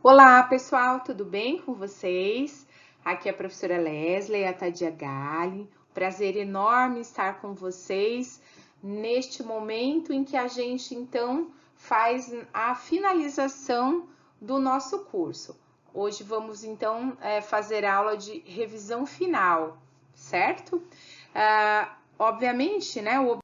Olá, pessoal, tudo bem com vocês? Aqui é a professora Leslie, a Tadia Gali. Prazer enorme estar com vocês neste momento em que a gente, então, faz a finalização do nosso curso. Hoje vamos, então, fazer a aula de revisão final, certo? Obviamente, né, o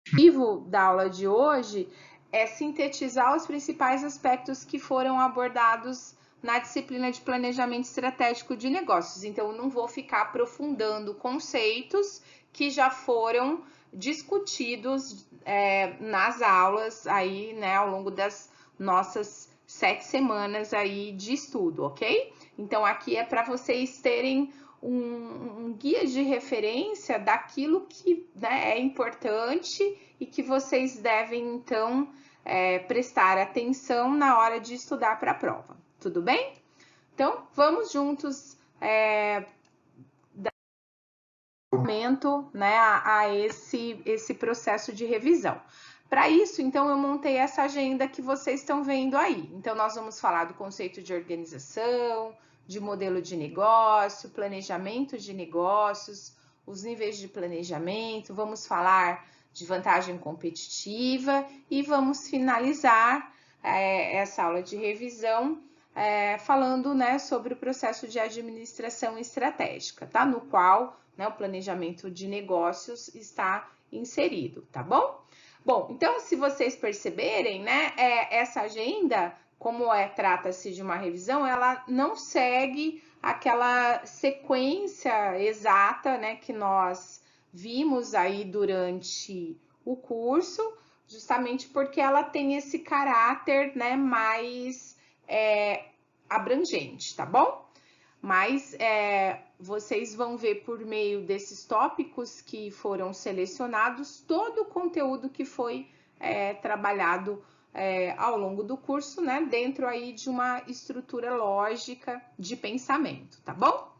objetivo da aula de hoje é sintetizar os principais aspectos que foram abordados na disciplina de planejamento estratégico de negócios. Então, eu não vou ficar aprofundando conceitos que já foram discutidos nas aulas aí, né, ao longo das nossas 7 semanas aí de estudo, ok? Então, aqui é para vocês terem um guia de referência daquilo que, né, é importante e que vocês devem, então, prestar atenção na hora de estudar para a prova. Tudo bem? Então, vamos juntos dar momento, né, a esse processo de revisão. Para isso, então, eu montei essa agenda que vocês estão vendo aí. Então, nós vamos falar do conceito de organização, de modelo de negócio, planejamento de negócios, os níveis de planejamento, vamos falar de vantagem competitiva e vamos finalizar essa aula de revisão falando, né, sobre o processo de administração estratégica, tá? No qual, né, o planejamento de negócios está inserido, tá bom? Bom, então, se vocês perceberem, né, essa agenda, como trata-se de uma revisão, ela não segue aquela sequência exata, né, que nós vimos aí durante o curso, justamente porque ela tem esse caráter, né, mais abrangente, tá bom? Mas vocês vão ver por meio desses tópicos que foram selecionados todo o conteúdo que foi trabalhado ao longo do curso, né? Dentro aí de uma estrutura lógica de pensamento, tá bom?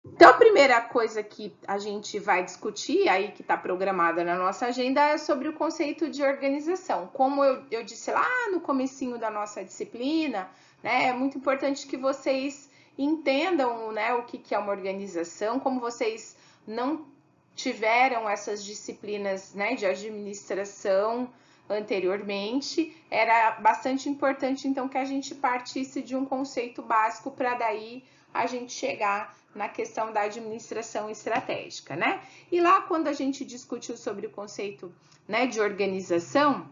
Então, a primeira coisa que a gente vai discutir aí, que está programada na nossa agenda, é sobre o conceito de organização. Como eu disse lá no comecinho da nossa disciplina, né, é muito importante que vocês entendam, né, o que é uma organização, como vocês não tiveram essas disciplinas, né, de administração anteriormente, era bastante importante, então, que a gente partisse de um conceito básico para daí a gente chegar na questão da administração estratégica, né? E lá, quando a gente discutiu sobre o conceito, né, de organização,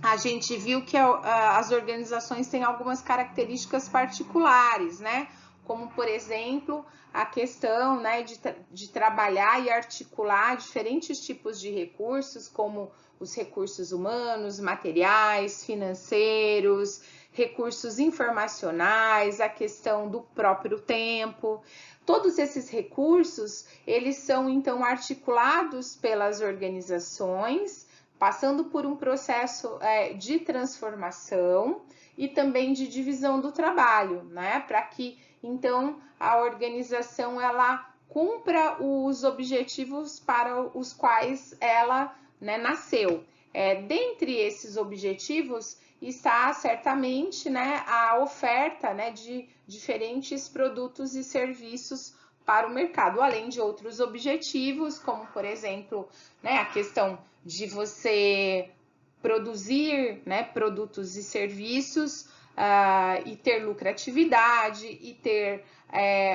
a gente viu que as organizações têm algumas características particulares, né? Como, por exemplo, a questão, né, de trabalhar e articular diferentes tipos de recursos, como os recursos humanos, materiais, financeiros, recursos informacionais, a questão do próprio tempo. Todos esses recursos, eles são, então, articulados pelas organizações, passando por um processo de transformação e também de divisão do trabalho, né? Para que, então, a organização ela cumpra os objetivos para os quais ela, né, nasceu. Dentre esses objetivos está certamente, né, a oferta, né, de diferentes produtos e serviços para o mercado, além de outros objetivos, como, por exemplo, né, a questão de você produzir, né, produtos e serviços e ter lucratividade e ter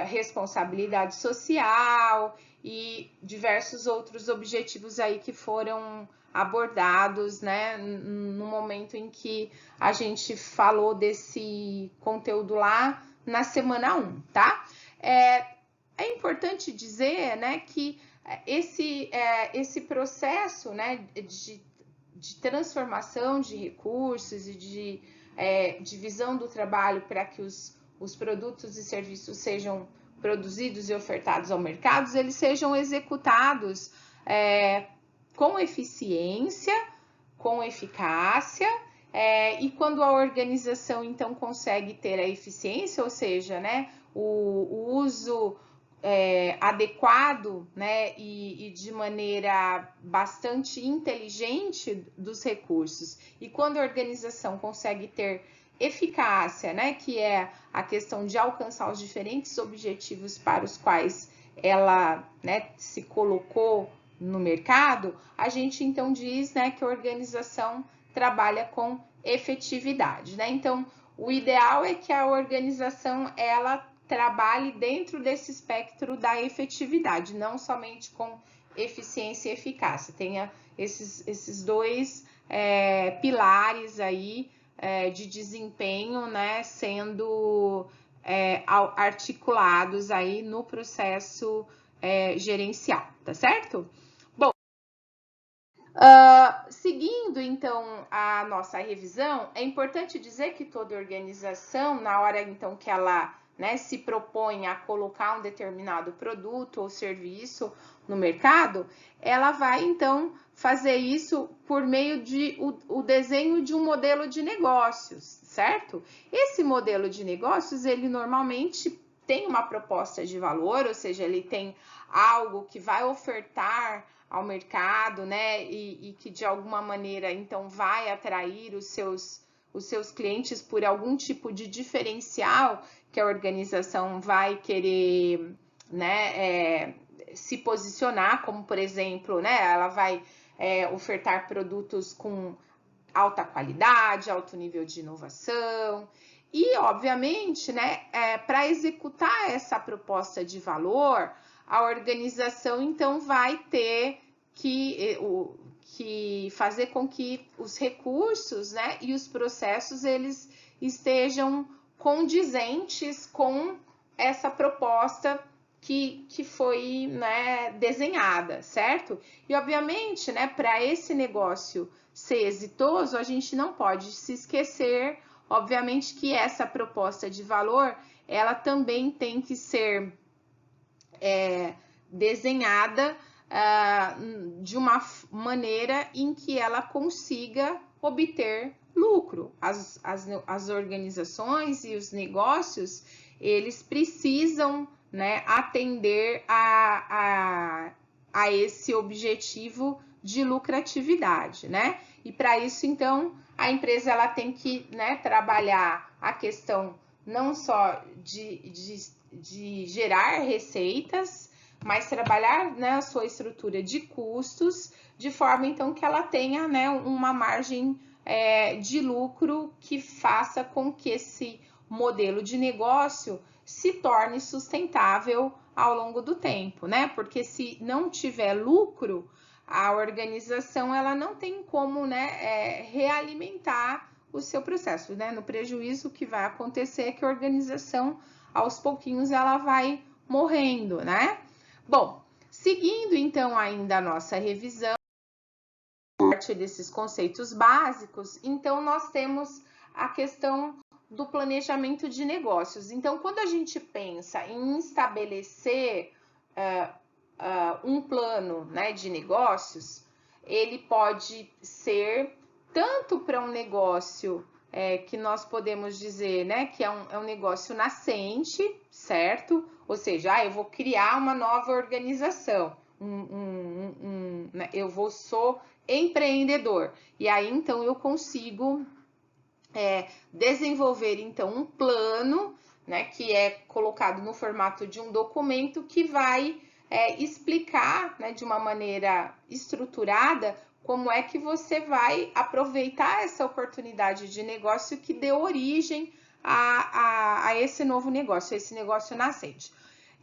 responsabilidade social e diversos outros objetivos aí que foram abordados, né, no momento em que a gente falou desse conteúdo lá na semana 1, tá? É importante dizer, né, que esse processo, né, de transformação de recursos e de divisão do trabalho para que os produtos e serviços sejam produzidos e ofertados ao mercado, eles sejam executados com eficiência, com eficácia, e quando a organização, então, consegue ter a eficiência, ou seja, né, o uso adequado, né, e de maneira bastante inteligente dos recursos, e quando a organização consegue ter eficácia, né, que é a questão de alcançar os diferentes objetivos para os quais ela, né, se colocou no mercado, a gente então diz, né, que a organização trabalha com efetividade, né? Então, o ideal é que a organização ela trabalhe dentro desse espectro da efetividade, não somente com eficiência e eficácia. Tenha esses dois pilares aí de desempenho, né, sendo articulados aí no processo gerencial, tá certo? Bom, seguindo então a nossa revisão, é importante dizer que toda organização, na hora então que ela, né, se propõe a colocar um determinado produto ou serviço no mercado, ela vai então fazer isso por meio de o desenho de um modelo de negócios, certo? Esse modelo de negócios, ele normalmente tem uma proposta de valor, ou seja, ele tem algo que vai ofertar ao mercado, né, e que de alguma maneira então vai atrair os seus clientes por algum tipo de diferencial que a organização vai querer, né, se posicionar, como por exemplo, né, ela vai ofertar produtos com alta qualidade, alto nível de inovação. E, obviamente, né, para executar essa proposta de valor, a organização, então, vai ter que fazer com que os recursos, né, e os processos, eles estejam condizentes com essa proposta que foi, né, desenhada, certo? E, obviamente, né, para esse negócio ser exitoso, a gente não pode se esquecer, obviamente, que essa proposta de valor, ela também tem que ser desenhada de uma maneira em que ela consiga obter lucro. As organizações e os negócios, eles precisam, né, atender a esse objetivo de lucratividade, né? E para isso, então, a empresa ela tem que, né, trabalhar a questão não só de gerar receitas, mas trabalhar, né, a sua estrutura de custos, de forma então que ela tenha, né, uma margem de lucro que faça com que esse modelo de negócio se torne sustentável ao longo do tempo, né? Porque se não tiver lucro, a organização ela não tem como, né, realimentar o seu processo, né? No prejuízo, o que vai acontecer é que a organização, aos pouquinhos, ela vai morrendo, né? Bom, seguindo então ainda a nossa revisão, parte desses conceitos básicos, então nós temos a questão do planejamento de negócios. Então, quando a gente pensa em estabelecer um plano, né, de negócios, ele pode ser tanto para um negócio que nós podemos dizer, né, que é um negócio nascente, certo? Ou seja, eu vou criar uma nova organização, eu sou empreendedor, e aí então eu consigo desenvolver então um plano, né, que é colocado no formato de um documento que vai explicar, né, de uma maneira estruturada como é que você vai aproveitar essa oportunidade de negócio que deu origem a esse novo negócio, esse negócio nascente.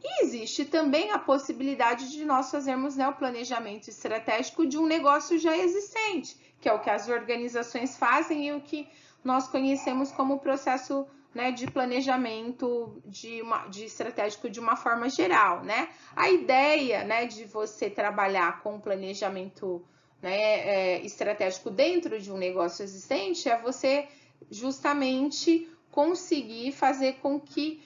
E existe também a possibilidade de nós fazermos, né, o planejamento estratégico de um negócio já existente, que é o que as organizações fazem e o que nós conhecemos como processo, né, de planejamento de estratégico de uma forma geral, né? A ideia, né, de você trabalhar com planejamento, né, estratégico dentro de um negócio existente é você justamente conseguir fazer com que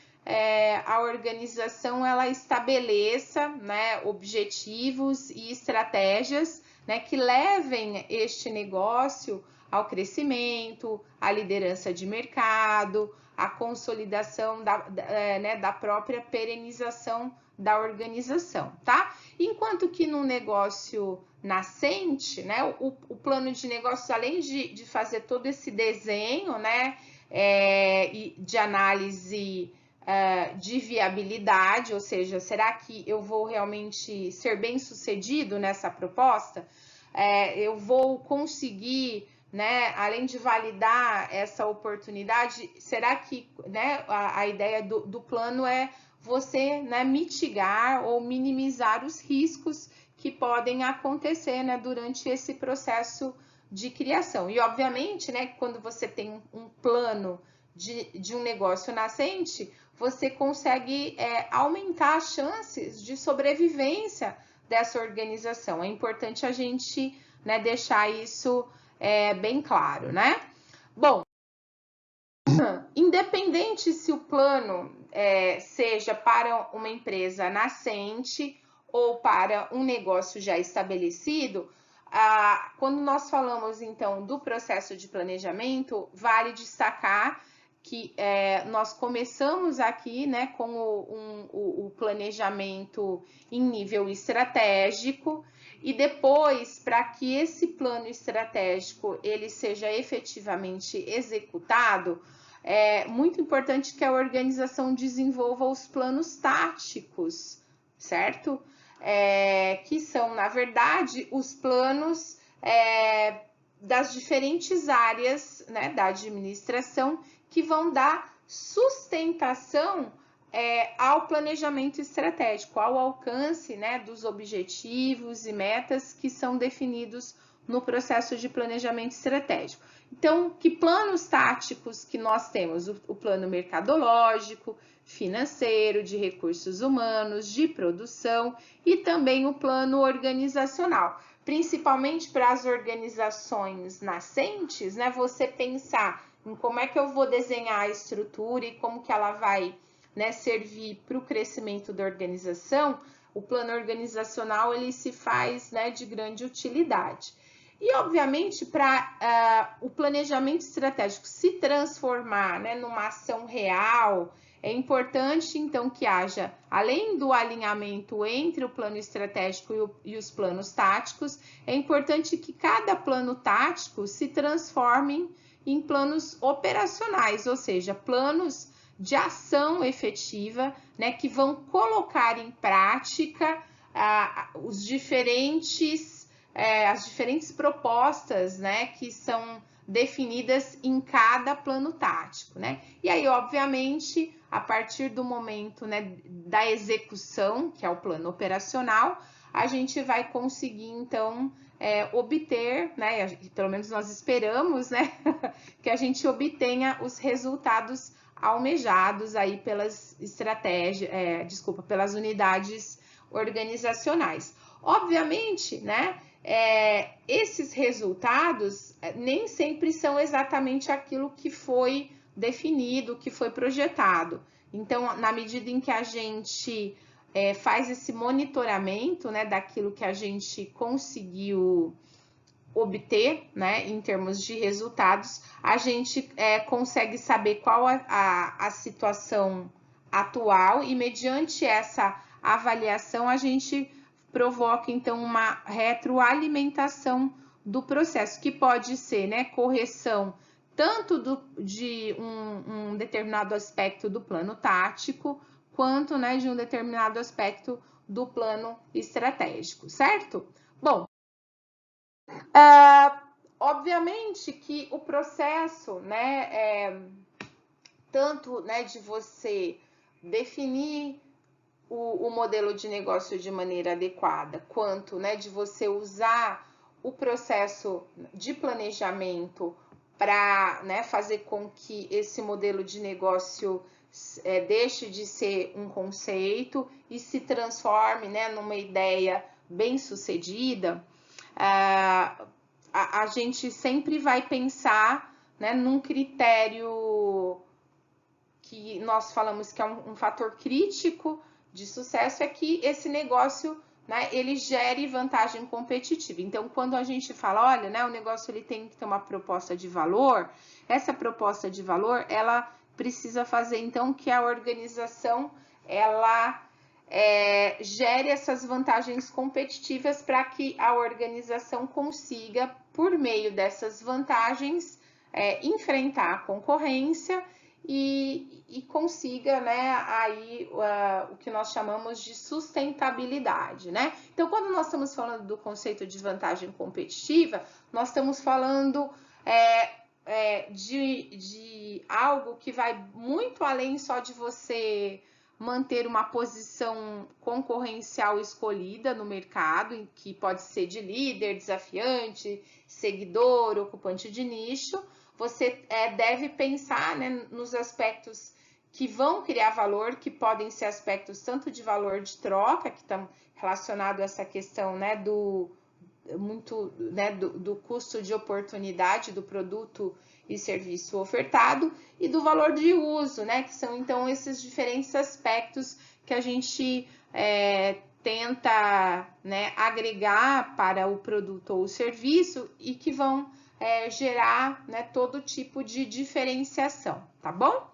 a organização ela estabeleça, né, objetivos e estratégias, né, que levem este negócio ao crescimento, à liderança de mercado, à consolidação da própria perenização da organização, tá? Enquanto que no negócio nascente, né, o plano de negócios, além de fazer todo esse desenho, né, e de análise de viabilidade, ou seja, será que eu vou realmente ser bem sucedido nessa proposta? Eu vou conseguir, né, além de validar essa oportunidade, será que, né, a ideia do plano é você, né, mitigar ou minimizar os riscos que podem acontecer, né, durante esse processo de criação. E, obviamente, né, quando você tem um plano de um negócio nascente, você consegue aumentar as chances de sobrevivência dessa organização. É importante a gente, né, deixar isso bem claro, né? Bom, independente se o plano seja para uma empresa nascente ou para um negócio já estabelecido, quando nós falamos então do processo de planejamento, vale destacar que nós começamos aqui, né, com o planejamento em nível estratégico, e depois, para que esse plano estratégico ele seja efetivamente executado, é muito importante que a organização desenvolva os planos táticos, certo? Que são, na verdade, os planos das diferentes áreas, né, da administração, que vão dar sustentação ao planejamento estratégico, ao alcance, né, dos objetivos e metas que são definidos no processo de planejamento estratégico. Então, que planos táticos que nós temos? O plano mercadológico, financeiro, de recursos humanos, de produção e também o plano organizacional. Principalmente para as organizações nascentes, né? Você pensar em como é que eu vou desenhar a estrutura e como que ela vai, né, servir para o crescimento da organização. O plano organizacional ele se faz, né, de grande utilidade. E, obviamente, para o planejamento estratégico se transformar, né, numa ação real, é importante, então, que haja, além do alinhamento entre o plano estratégico e os planos táticos, é importante que cada plano tático se transforme em planos operacionais, ou seja, planos de ação efetiva, né, que vão colocar em prática as diferentes propostas, né, que são definidas em cada plano tático, né? E aí, obviamente, a partir do momento, né, da execução, que é o plano operacional, a gente vai conseguir, então, obter, né, pelo menos nós esperamos, né, que a gente obtenha os resultados almejados aí pelas pelas unidades organizacionais. Obviamente, né, esses resultados nem sempre são exatamente aquilo que foi definido, que foi projetado. Então, na medida em que a gente faz esse monitoramento, né, daquilo que a gente conseguiu obter, né, em termos de resultados, a gente consegue saber qual a situação atual e, mediante essa avaliação, a gente provoca, então, uma retroalimentação do processo, que pode ser, né, correção tanto de um determinado aspecto do plano tático, quanto, né, de um determinado aspecto do plano estratégico, certo? Bom, obviamente que o processo, né, tanto, né, de você definir o modelo de negócio de maneira adequada, quanto, né, de você usar o processo de planejamento para, né, fazer com que esse modelo de negócio deixe de ser um conceito e se transforme, né, numa ideia bem sucedida. A gente sempre vai pensar, né, num critério que nós falamos que é um fator crítico de sucesso, é que esse negócio, né, ele gere vantagem competitiva. Então, quando a gente fala, olha, né, o negócio ele tem que ter uma proposta de valor, essa proposta de valor, ela precisa fazer, então, que a organização, ela gere essas vantagens competitivas para que a organização consiga, por meio dessas vantagens, enfrentar a concorrência e consiga, né, aí o que nós chamamos de sustentabilidade, né? Então, quando nós estamos falando do conceito de vantagem competitiva, nós estamos falando de algo que vai muito além só de você manter uma posição concorrencial escolhida no mercado, que pode ser de líder, desafiante, seguidor, ocupante de nicho. Você deve pensar, né, nos aspectos que vão criar valor, que podem ser aspectos tanto de valor de troca, que estão relacionados a essa questão, né, do custo de oportunidade do produto e serviço ofertado, e do valor de uso, né, que são então esses diferentes aspectos que a gente tenta, né, agregar para o produto ou o serviço e que vão gerar, né, todo tipo de diferenciação, tá bom?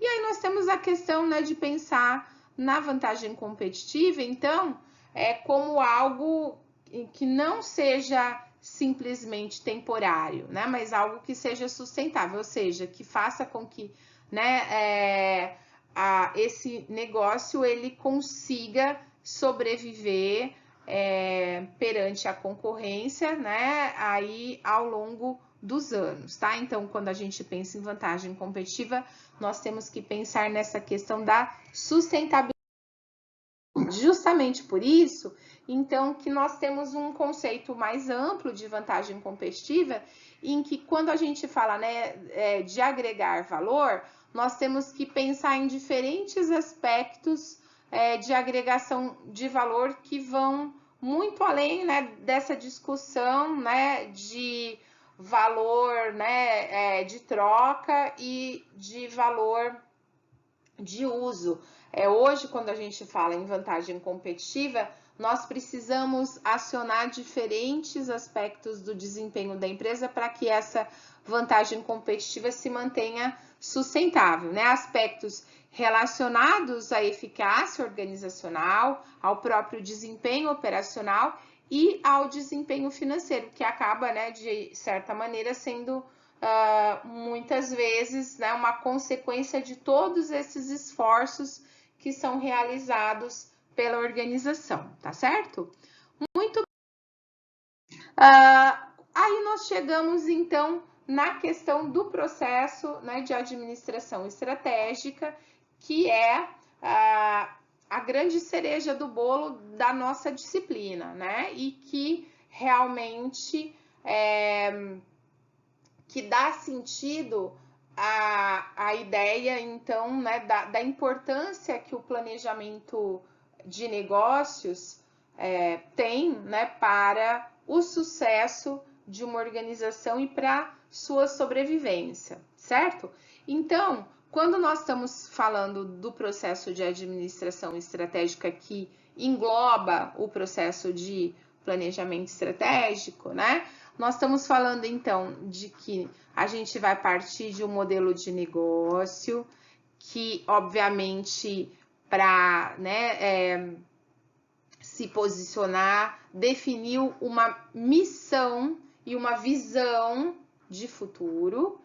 E aí nós temos a questão, né, de pensar na vantagem competitiva, então, como algo que não seja simplesmente temporário, né, mas algo que seja sustentável, ou seja, que faça com que, né, esse negócio ele consiga sobreviver perante a concorrência, né, aí ao longo dos anos, tá? Então, quando a gente pensa em vantagem competitiva, nós temos que pensar nessa questão da sustentabilidade. Justamente por isso, então, que nós temos um conceito mais amplo de vantagem competitiva, em que quando a gente fala, né, de agregar valor, nós temos que pensar em diferentes aspectos de agregação de valor que vão muito além, né, dessa discussão, né, de valor, né, de troca e de valor de uso. Hoje, quando a gente fala em vantagem competitiva, nós precisamos acionar diferentes aspectos do desempenho da empresa para que essa vantagem competitiva se mantenha sustentável, né? Aspectos relacionados à eficácia organizacional, ao próprio desempenho operacional e ao desempenho financeiro, que acaba, né, de certa maneira, sendo muitas vezes, né, uma consequência de todos esses esforços que são realizados pela organização, tá certo? Muito aí nós chegamos então na questão do processo, né, de administração estratégica, que é a grande cereja do bolo da nossa disciplina, né? E que realmente que dá sentido à ideia, então, né, da importância que o planejamento de negócios tem, né, para o sucesso de uma organização e para sua sobrevivência, certo? Então, quando nós estamos falando do processo de administração estratégica que engloba o processo de planejamento estratégico, né? Nós estamos falando, então, de que a gente vai partir de um modelo de negócio que, obviamente, para, né, se posicionar, definiu uma missão e uma visão de futuro.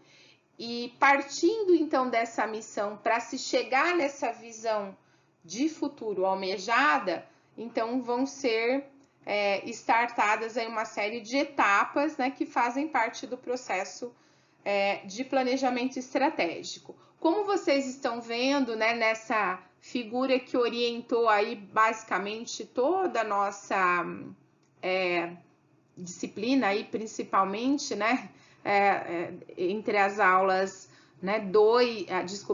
E partindo, então, dessa missão para se chegar nessa visão de futuro almejada, então, vão ser startadas aí uma série de etapas, né, que fazem parte do processo de planejamento estratégico. Como vocês estão vendo, né, nessa figura que orientou aí basicamente toda a nossa disciplina aí, principalmente, né, entre as aulas, né,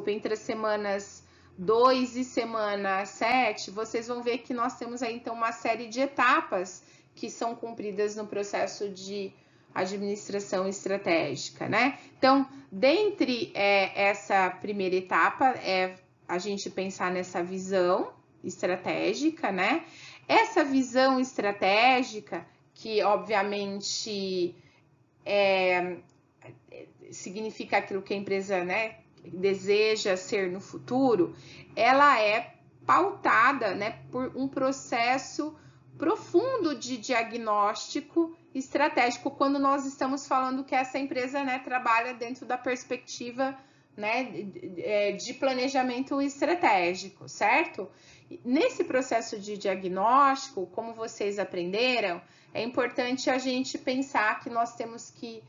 entre as semanas 2 e semana 7, vocês vão ver que nós temos aí, então, uma série de etapas que são cumpridas no processo de administração estratégica, né? Então, dentre essa primeira etapa, a gente pensar nessa visão estratégica, né? Essa visão estratégica, que obviamente significa aquilo que a empresa, né, deseja ser no futuro, ela é pautada, né, por um processo profundo de diagnóstico estratégico, quando nós estamos falando que essa empresa, né, trabalha dentro da perspectiva, né, de planejamento estratégico, certo? Nesse processo de diagnóstico, como vocês aprenderam, é importante a gente pensar que nós temos que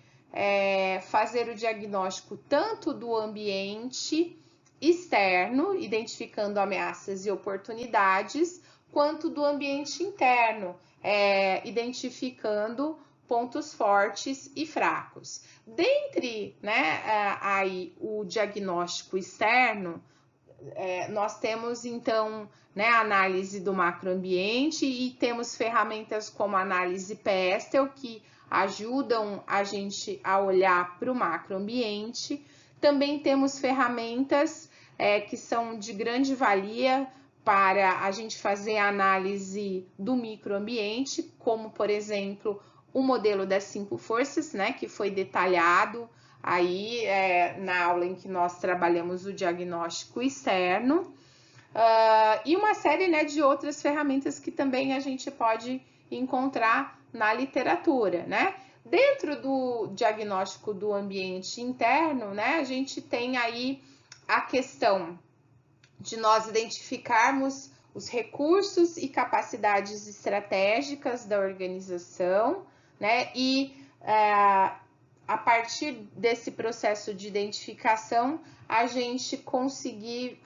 fazer o diagnóstico tanto do ambiente externo, identificando ameaças e oportunidades, quanto do ambiente interno, identificando pontos fortes e fracos. Dentre, né, aí o diagnóstico externo, nós temos então, né, a análise do macroambiente e temos ferramentas como a análise Pestel, que ajudam a gente a olhar para o macroambiente. Também temos ferramentas que são de grande valia para a gente fazer a análise do microambiente, como, por exemplo, o modelo das 5 forças, né, que foi detalhado aí na aula em que nós trabalhamos o diagnóstico externo, e uma série, né, de outras ferramentas que também a gente pode encontrar na literatura, né? Dentro do diagnóstico do ambiente interno, né, a gente tem aí a questão de nós identificarmos os recursos e capacidades estratégicas da organização, né, e a partir desse processo de identificação, a gente conseguir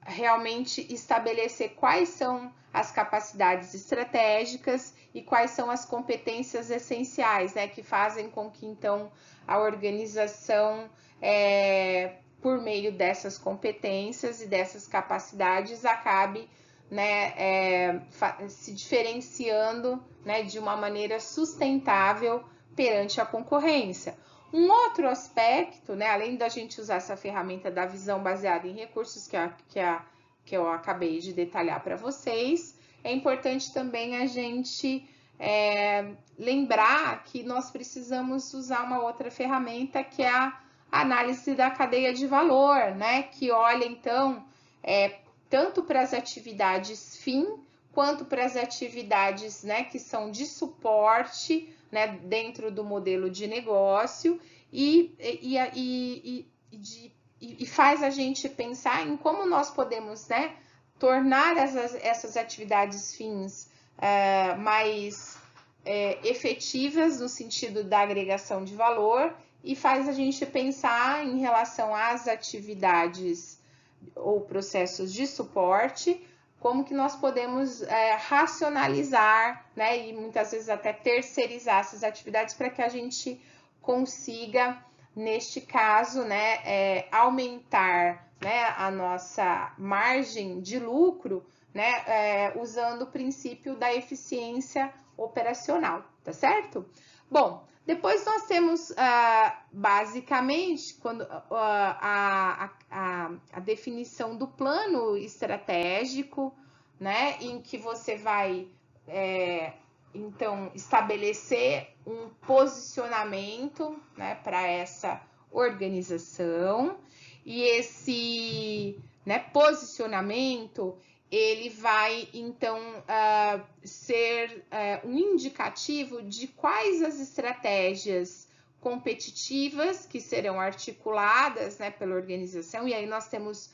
realmente estabelecer quais são as capacidades estratégicas e quais são as competências essenciais, né, que fazem com que, então, a organização, por meio dessas competências e dessas capacidades, acabe, né, se diferenciando, né, de uma maneira sustentável perante a concorrência. Um outro aspecto, né, além da gente usar essa ferramenta da visão baseada em recursos que eu acabei de detalhar para vocês, é importante também a gente lembrar que nós precisamos usar uma outra ferramenta, que é a análise da cadeia de valor, né, que olha, então, tanto para as atividades fim, quanto para as atividades, né, que são de suporte, né, dentro do modelo de negócio e faz a gente pensar em como nós podemos, né, tornar essas atividades fins mais efetivas no sentido da agregação de valor, e faz a gente pensar em relação às atividades ou processos de suporte, como que nós podemos racionalizar, né, e muitas vezes até terceirizar essas atividades para que a gente consiga, neste caso, né, aumentar, né, a nossa margem de lucro, né, usando o princípio da eficiência operacional, tá certo? Bom, depois nós temos, basicamente, quando, a definição do plano estratégico, né, em que você vai, então, estabelecer um posicionamento, né, para essa organização, e esse, né, posicionamento, ele vai, então, ser um indicativo de quais as estratégias competitivas que serão articuladas, né, pela organização, e aí nós temos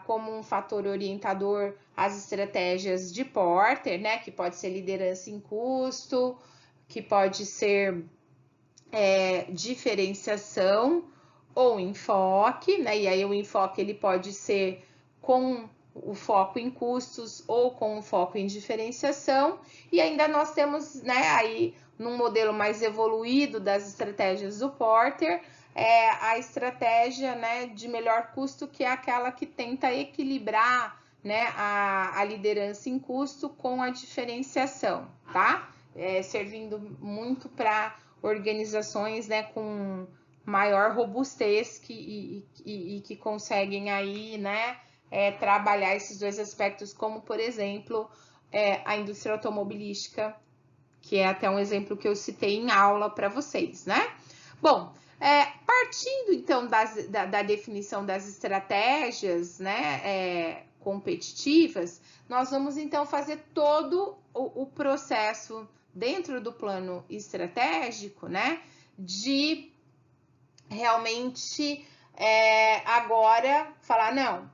como um fator orientador as estratégias de Porter, né, que pode ser liderança em custo, que pode ser diferenciação ou enfoque, né, e aí o enfoque ele pode ser com o foco em custos ou com o foco em diferenciação, e ainda nós temos, né, aí num modelo mais evoluído das estratégias do Porter, a estratégia, né, de melhor custo, que é aquela que tenta equilibrar, né, a liderança em custo com a diferenciação, tá? Servindo muito para organizações, né, com maior robustez que conseguem aí, né, trabalhar esses dois aspectos, como, por exemplo, a indústria automobilística, que é até um exemplo que eu citei em aula para vocês, né? Bom, partindo, então, da definição das estratégias, né, competitivas, nós vamos, então, fazer todo o processo, dentro do plano estratégico, né, de realmente agora falar, não,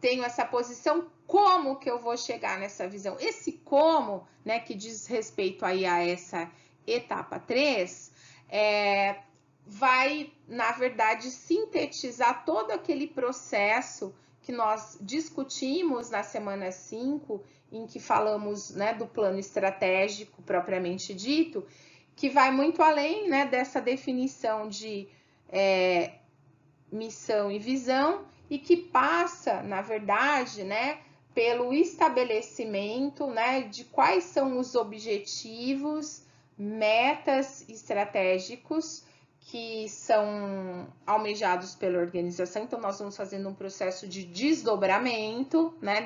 tenho essa posição, como que eu vou chegar nessa visão? Esse como, né, que diz respeito aí a essa etapa 3, vai, na verdade, sintetizar todo aquele processo que nós discutimos na semana 5, em que falamos, né, do plano estratégico propriamente dito, que vai muito além, né, dessa definição de missão e visão, e que passa, na verdade, né, pelo estabelecimento, né, de quais são os objetivos, metas estratégicos que são almejados pela organização. Então, nós vamos fazendo um processo de desdobramento, né,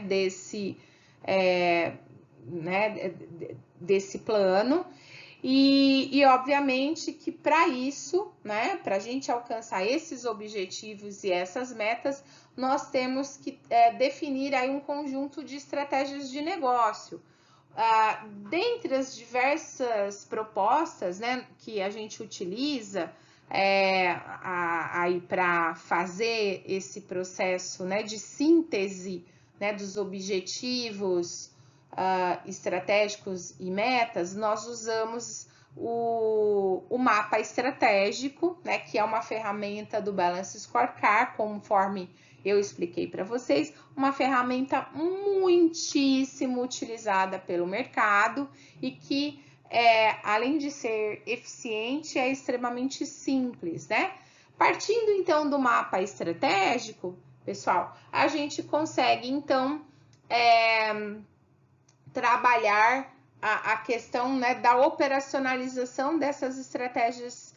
desse plano. E obviamente que para isso, né, para a gente alcançar esses objetivos e essas metas, nós temos que definir aí um conjunto de estratégias de negócio. Dentre as diversas propostas, né, que a gente utiliza aí para fazer esse processo, né, de síntese, né, dos objetivos estratégicos e metas, nós usamos o mapa estratégico, né, que é uma ferramenta do Balance Scorecard, conforme eu expliquei para vocês, uma ferramenta muitíssimo utilizada pelo mercado e que, além de ser eficiente, é extremamente simples, né? Partindo então do mapa estratégico, pessoal, a gente consegue então trabalhar a questão, né, da operacionalização dessas estratégias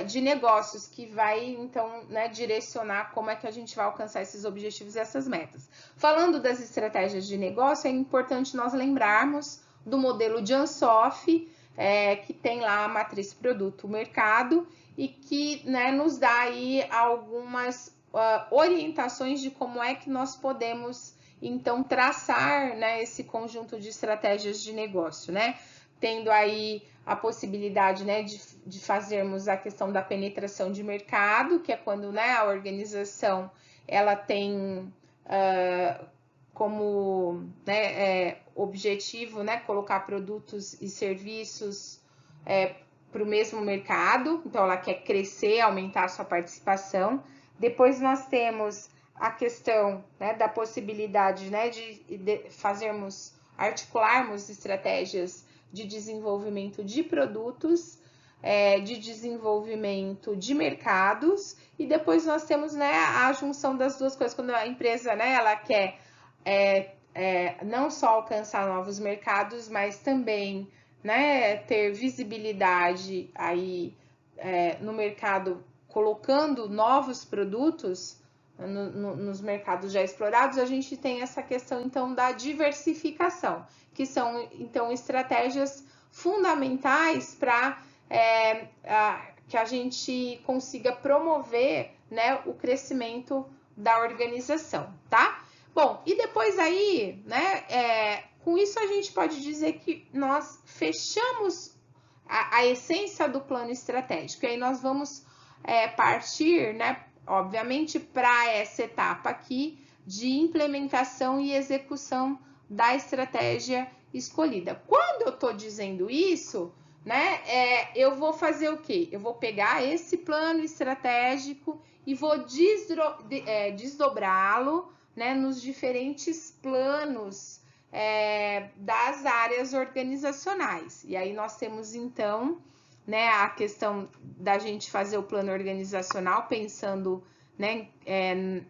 de negócios, que vai, então, né, direcionar como é que a gente vai alcançar esses objetivos e essas metas. Falando das estratégias de negócio, é importante nós lembrarmos do modelo de Ansoff, que tem lá a matriz produto-mercado e que, né, nos dá aí algumas orientações de como é que nós podemos então traçar, né, esse conjunto de estratégias de negócio, né, tendo aí a possibilidade, né, de fazermos a questão da penetração de mercado, que é quando, né, a organização ela tem como, né, objetivo, né, colocar produtos e serviços para o mesmo mercado, então ela quer crescer, aumentar a sua participação. Depois nós temos a questão, né, da possibilidade, né, de articularmos estratégias de desenvolvimento de produtos, de desenvolvimento de mercados, e depois nós temos, né, a junção das duas coisas, quando a empresa, né, ela quer não só alcançar novos mercados, mas também, né, ter visibilidade aí no mercado, colocando novos produtos nos mercados já explorados. A gente tem essa questão, então, da diversificação, que são, então, estratégias fundamentais para que a gente consiga promover, né, o crescimento da organização, tá? Bom, e depois aí, né, com isso a gente pode dizer que nós fechamos a essência do plano estratégico, e aí nós vamos partir, né, obviamente, para essa etapa aqui de implementação e execução da estratégia escolhida. Quando eu estou dizendo isso, né, eu vou fazer o quê? Eu vou pegar esse plano estratégico e vou desdobrá-lo, né, nos diferentes planos das áreas organizacionais. E aí nós temos, então, né, a questão da gente fazer o plano organizacional pensando, né,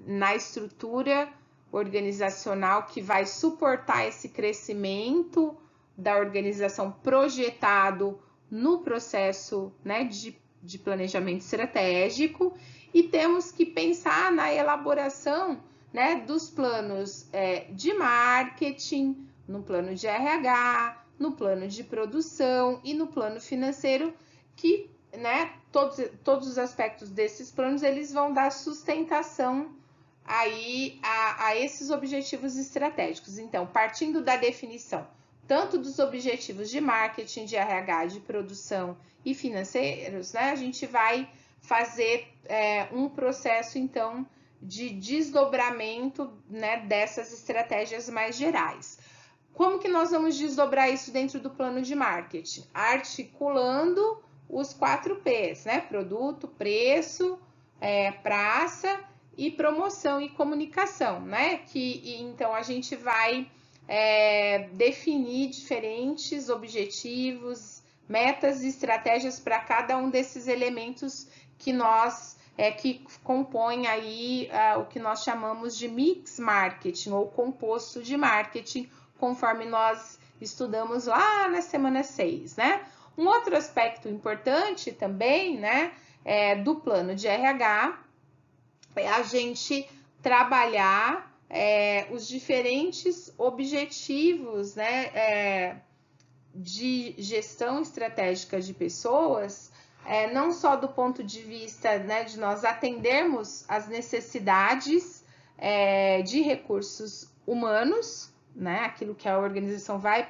na estrutura organizacional que vai suportar esse crescimento da organização projetado no processo, né, de planejamento estratégico, e temos que pensar na elaboração, né, dos planos de marketing, no plano de RH, no plano de produção e no plano financeiro, que, né, todos os aspectos desses planos, eles vão dar sustentação aí a esses objetivos estratégicos. Então, partindo da definição tanto dos objetivos de marketing, de RH, de produção e financeiros, né, a gente vai fazer um processo, então, de desdobramento, né, dessas estratégias mais gerais. Como que nós vamos desdobrar isso dentro do plano de marketing? Articulando os 4 P's, né? Produto, preço, praça e promoção e comunicação, né? Então a gente vai definir diferentes objetivos, metas e estratégias para cada um desses elementos que nós que compõem aí o que nós chamamos de mix marketing ou composto de marketing, conforme nós estudamos lá na semana 6, né? Um outro aspecto importante também, né, do plano de RH é a gente trabalhar os diferentes objetivos, né, de gestão estratégica de pessoas, não só do ponto de vista, né, de nós atendermos as necessidades de recursos humanos, né, aquilo que a organização vai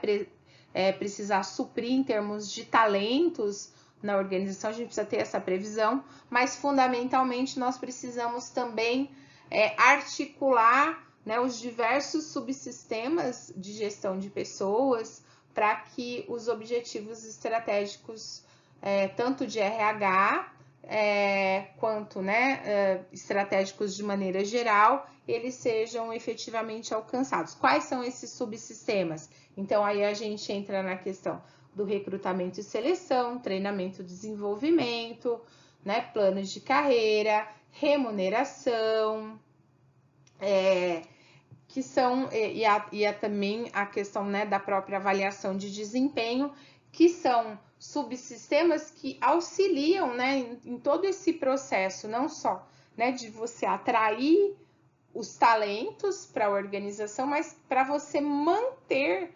precisar suprir em termos de talentos na organização, a gente precisa ter essa previsão, mas fundamentalmente nós precisamos também articular, né, os diversos subsistemas de gestão de pessoas para que os objetivos estratégicos, tanto de RH quanto, né, estratégicos de maneira geral, eles sejam efetivamente alcançados. Quais são esses subsistemas? Então, aí a gente entra na questão do recrutamento e seleção, treinamento e desenvolvimento, né, planos de carreira, remuneração, que são, e também a questão, né, da própria avaliação de desempenho, que são subsistemas que auxiliam, né, em todo esse processo, não só, né, de você atrair os talentos para a organização, mas para você manter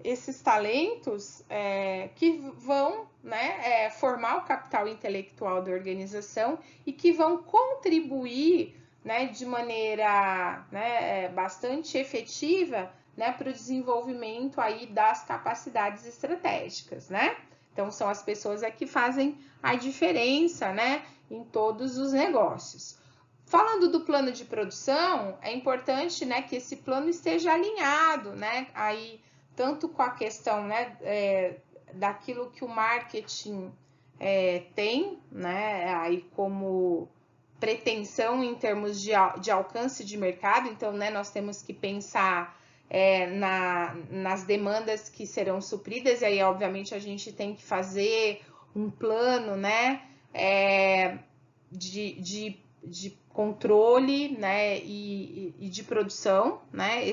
esses talentos que vão, né, formar o capital intelectual da organização e que vão contribuir, né, de maneira, né, bastante efetiva, né, para o desenvolvimento aí das capacidades estratégicas, né? Então, são as pessoas que fazem a diferença, né, em todos os negócios. Falando do plano de produção, é importante, né, que esse plano esteja alinhado, né, aí tanto com a questão, né, daquilo que o marketing tem, né, aí como pretensão em termos de alcance de mercado. Então, né, nós temos que pensar nas demandas que serão supridas, e aí, obviamente, a gente tem que fazer um plano, né, de controle, né, e de produção, né,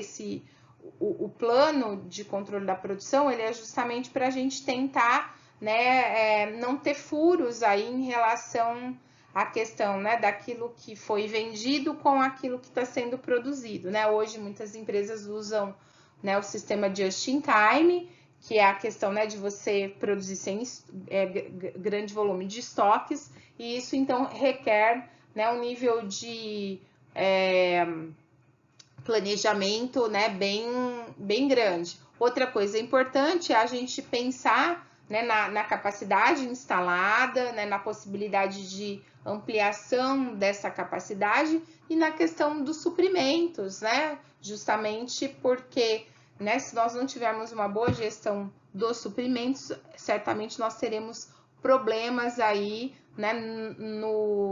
o plano de controle da produção, ele é justamente para a gente tentar, né, não ter furos aí em relação à questão, né, daquilo que foi vendido com aquilo que está sendo produzido, né? Hoje muitas empresas usam, né, o sistema just in time, que é a questão, né, de você produzir sem grande volume de estoques, e isso então requer, né, um nível de planejamento, né, bem grande. Outra coisa importante é a gente pensar, né, na capacidade instalada, né, na possibilidade de ampliação dessa capacidade e na questão dos suprimentos, né, justamente porque, né, se nós não tivermos uma boa gestão dos suprimentos, certamente nós teremos problemas aí, né,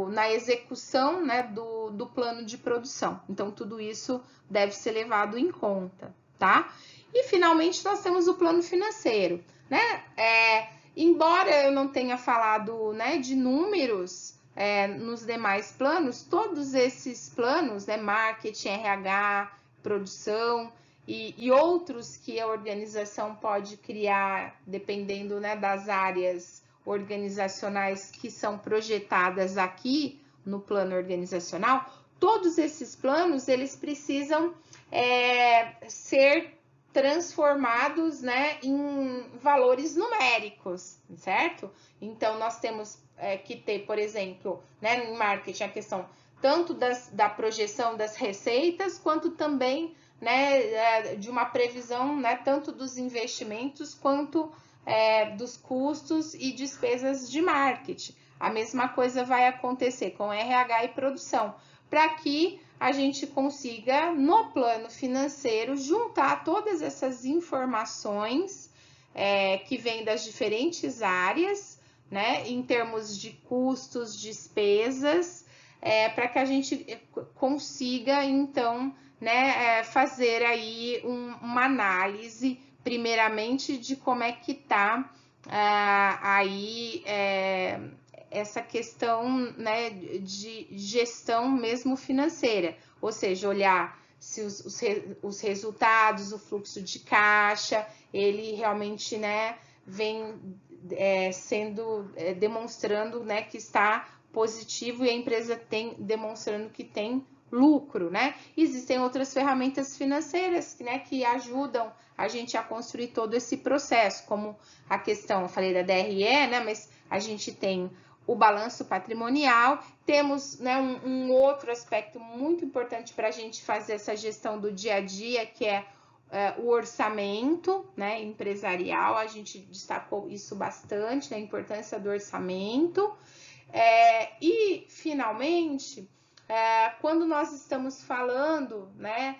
na execução, né, do plano de produção. Então, tudo isso deve ser levado em conta, tá? E, finalmente, nós temos o plano financeiro, né? Embora eu não tenha falado, né, de números nos demais planos, todos esses planos, né, marketing, RH, produção e outros que a organização pode criar, dependendo, né, das áreas organizacionais que são projetadas aqui no plano organizacional, todos esses planos, eles precisam ser transformados, né, em valores numéricos, certo? Então, nós temos que ter, por exemplo, né, em marketing, a questão tanto da projeção das receitas, quanto também, né, de uma previsão, né, tanto dos investimentos quanto dos custos e despesas de marketing. A mesma coisa vai acontecer com RH e produção, para que a gente consiga, no plano financeiro, juntar todas essas informações que vêm das diferentes áreas, né, em termos de custos, despesas, para que a gente consiga, então, né, fazer aí uma análise, primeiramente, de como é que está aí essa questão, né, de gestão mesmo financeira, ou seja, olhar se os resultados, o fluxo de caixa, ele realmente, né, vem demonstrando, né, que está positivo e a empresa tem demonstrando que tem lucro, né? Existem outras ferramentas financeiras, né, que ajudam a gente a construir todo esse processo, como a questão, eu falei da DRE, né, mas a gente tem o balanço patrimonial, temos, né, um outro aspecto muito importante para a gente fazer essa gestão do dia a dia, que é o orçamento, né, empresarial. A gente destacou isso bastante, né, a importância do orçamento. E, finalmente, quando nós estamos falando, né,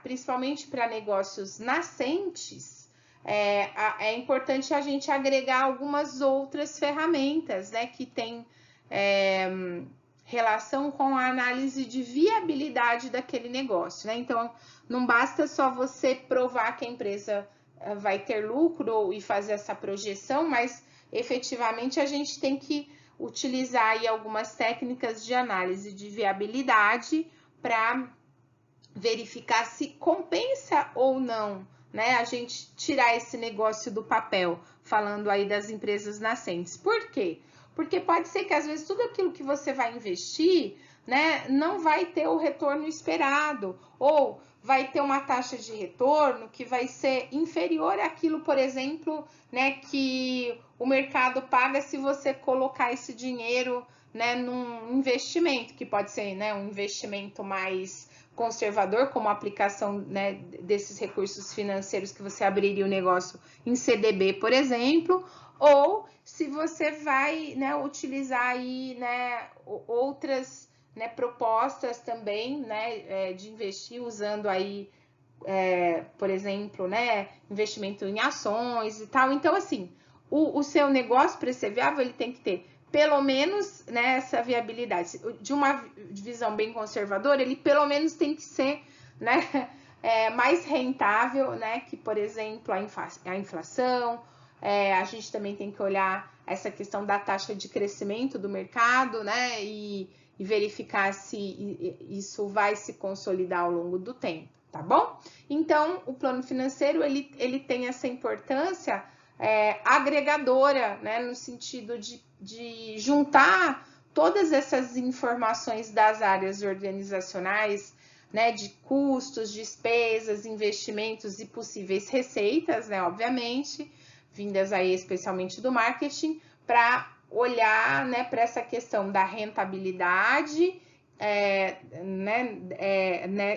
principalmente para negócios nascentes, é importante a gente agregar algumas outras ferramentas, né, que tem relação com a análise de viabilidade daquele negócio, né? Então, não basta só você provar que a empresa vai ter lucro e fazer essa projeção, mas efetivamente a gente tem que utilizar aí algumas técnicas de análise de viabilidade para verificar se compensa ou não, né, a gente tirar esse negócio do papel, falando aí das empresas nascentes. Por quê? Porque pode ser que às vezes tudo aquilo que você vai investir, né, não vai ter o retorno esperado, ou vai ter uma taxa de retorno que vai ser inferior àquilo, por exemplo, né, que o mercado paga se você colocar esse dinheiro, né, num investimento, que pode ser, né, um investimento mais conservador, como a aplicação, né, desses recursos financeiros que você abriria o negócio em CDB, por exemplo, ou se você vai, né, utilizar aí, né, outras, né, propostas também, né, de investir usando aí, por exemplo, né, investimento em ações e tal. Então, assim, o seu negócio para ser viável, ele tem que ter pelo menos, né, essa viabilidade. De uma visão bem conservadora, ele pelo menos tem que ser, né, mais rentável, né, que, por exemplo, a inflação. A gente também tem que olhar essa questão da taxa de crescimento do mercado, né, e verificar se isso vai se consolidar ao longo do tempo, tá bom? Então, o plano financeiro, ele tem essa importância agregadora, né, no sentido de juntar todas essas informações das áreas organizacionais, né, de custos, despesas, investimentos e possíveis receitas, né, obviamente, vindas aí especialmente do marketing, para olhar, né, para essa questão da rentabilidade,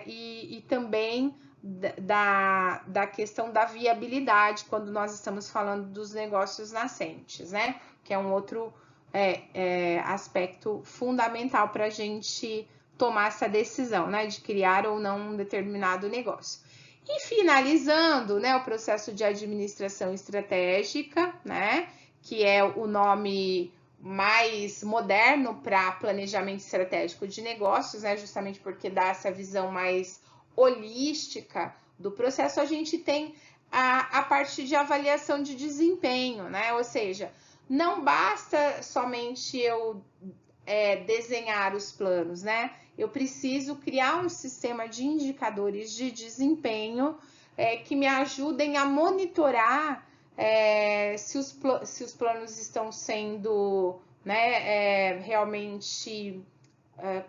e também da questão da viabilidade, quando nós estamos falando dos negócios nascentes, né? Que é um outro aspecto fundamental para a gente tomar essa decisão, né? De criar ou não um determinado negócio. E finalizando, né, o processo de administração estratégica, né? Que é o nome mais moderno para planejamento estratégico de negócios, né? Justamente porque dá essa visão mais holística do processo. A gente tem a parte de avaliação de desempenho, né? Ou seja, não basta somente eu desenhar os planos, né? Eu preciso criar um sistema de indicadores de desempenho que me ajudem a monitorar se os planos estão sendo, né, realmente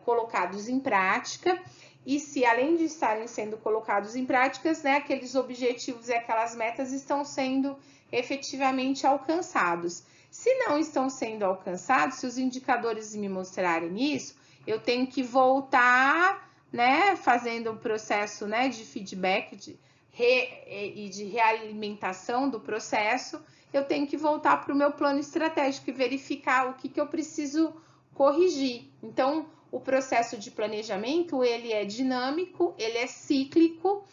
colocados em prática. E se, além de estarem sendo colocados em práticas, né, aqueles objetivos e aquelas metas estão sendo efetivamente alcançados. Se não estão sendo alcançados, se os indicadores me mostrarem isso, eu tenho que voltar né, fazendo o processo, né, de feedback e de realimentação do processo, eu tenho que voltar para o meu plano estratégico e verificar o que eu preciso corrigir. Então, o processo de planejamento, ele é dinâmico, ele é cíclico,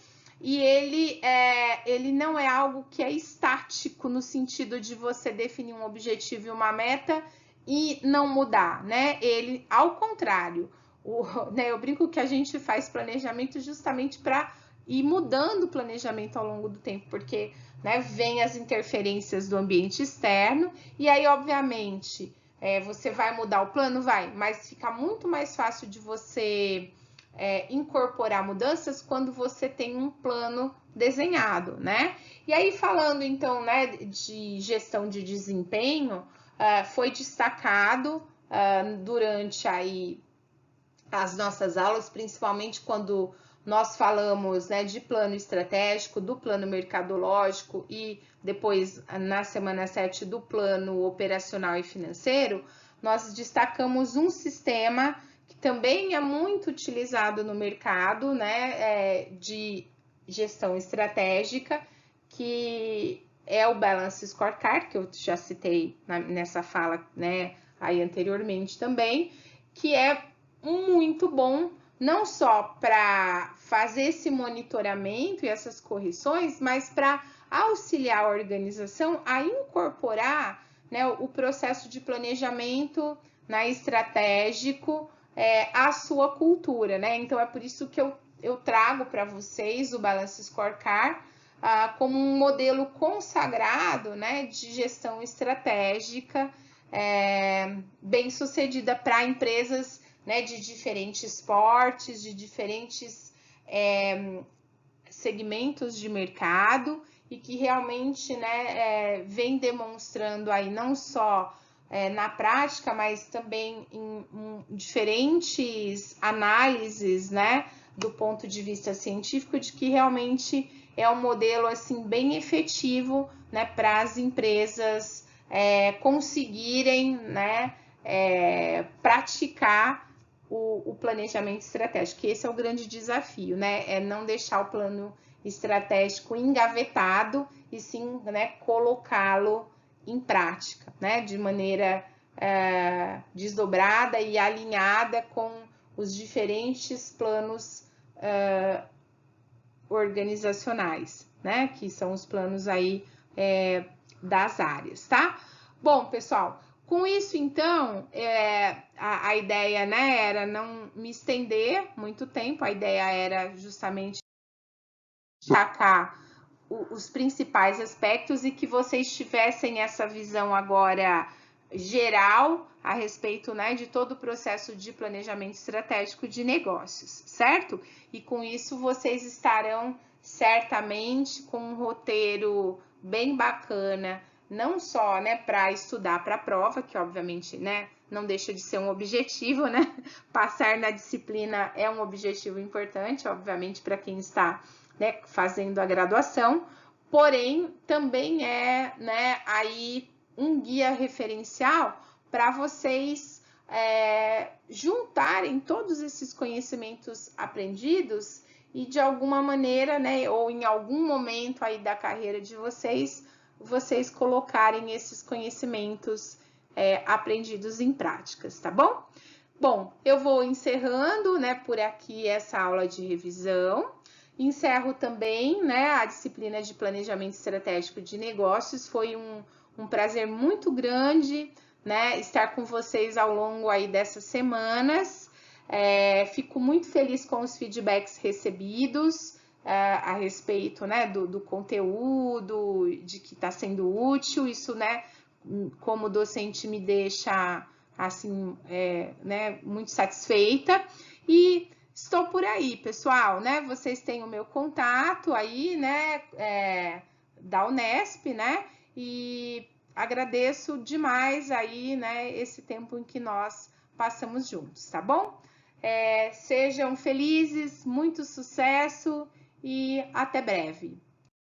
e ele não é algo que é estático no sentido de você definir um objetivo e uma meta e não mudar, né? Ele, ao contrário, né, eu brinco que a gente faz planejamento justamente para ir mudando o planejamento ao longo do tempo, porque, né, vem as interferências do ambiente externo, e aí, obviamente, você vai mudar o plano? Vai, mas fica muito mais fácil de você incorporar mudanças quando você tem um plano desenhado, né? E aí, falando então, né, de gestão de desempenho, foi destacado durante aí as nossas aulas, principalmente quando nós falamos, né, de plano estratégico, do plano mercadológico e depois, na semana 7, do plano operacional e financeiro, nós destacamos um sistema que também é muito utilizado no mercado, né, de gestão estratégica, que é o Balance Scorecard, que eu já citei nessa fala, né, aí anteriormente também, que é muito bom, não só para fazer esse monitoramento e essas correções, mas para auxiliar a organização a incorporar, né, o processo de planejamento, né, estratégico à sua cultura, né? Então é por isso que eu trago para vocês o Balance Scorecard como um modelo consagrado, né, de gestão estratégica bem sucedida para empresas, né, de diferentes portes, de diferentes segmentos de mercado, e que realmente, né, vem demonstrando aí não só na prática, mas também em diferentes análises, né, do ponto de vista científico, de que realmente é um modelo assim bem efetivo, né, para as empresas conseguirem, né, praticar o planejamento estratégico, que esse é o grande desafio, né? É não deixar o plano estratégico engavetado e sim, né, colocá-lo em prática, né? De maneira desdobrada e alinhada com os diferentes planos organizacionais, né? Que são os planos aí das áreas, tá? Bom, pessoal, com isso, então, a ideia, né, era não me estender muito tempo, a ideia era justamente destacar os principais aspectos e que vocês tivessem essa visão agora geral a respeito, né, de todo o processo de planejamento estratégico de negócios, certo? E com isso vocês estarão certamente com um roteiro bem bacana, não só, né, para estudar para a prova, que obviamente, né, não deixa de ser um objetivo, né? Passar na disciplina é um objetivo importante, obviamente, para quem está, né, fazendo a graduação, porém também né, aí um guia referencial para vocês juntarem todos esses conhecimentos aprendidos e de alguma maneira, né, ou em algum momento aí da carreira de vocês colocarem esses conhecimentos aprendidos em práticas, tá bom? Bom, eu vou encerrando, né, por aqui essa aula de revisão. Encerro também, né, a disciplina de planejamento estratégico de negócios. Foi um prazer muito grande, né, estar com vocês ao longo aí dessas semanas. Fico muito feliz com os feedbacks recebidos a respeito, né, do conteúdo, de que está sendo útil. Isso, né, como docente me deixa assim, né, muito satisfeita. E estou por aí, pessoal, né? Vocês têm o meu contato aí, né? Da Unesp, né? E agradeço demais aí, né? Esse tempo em que nós passamos juntos, tá bom? Sejam felizes, muito sucesso e até breve.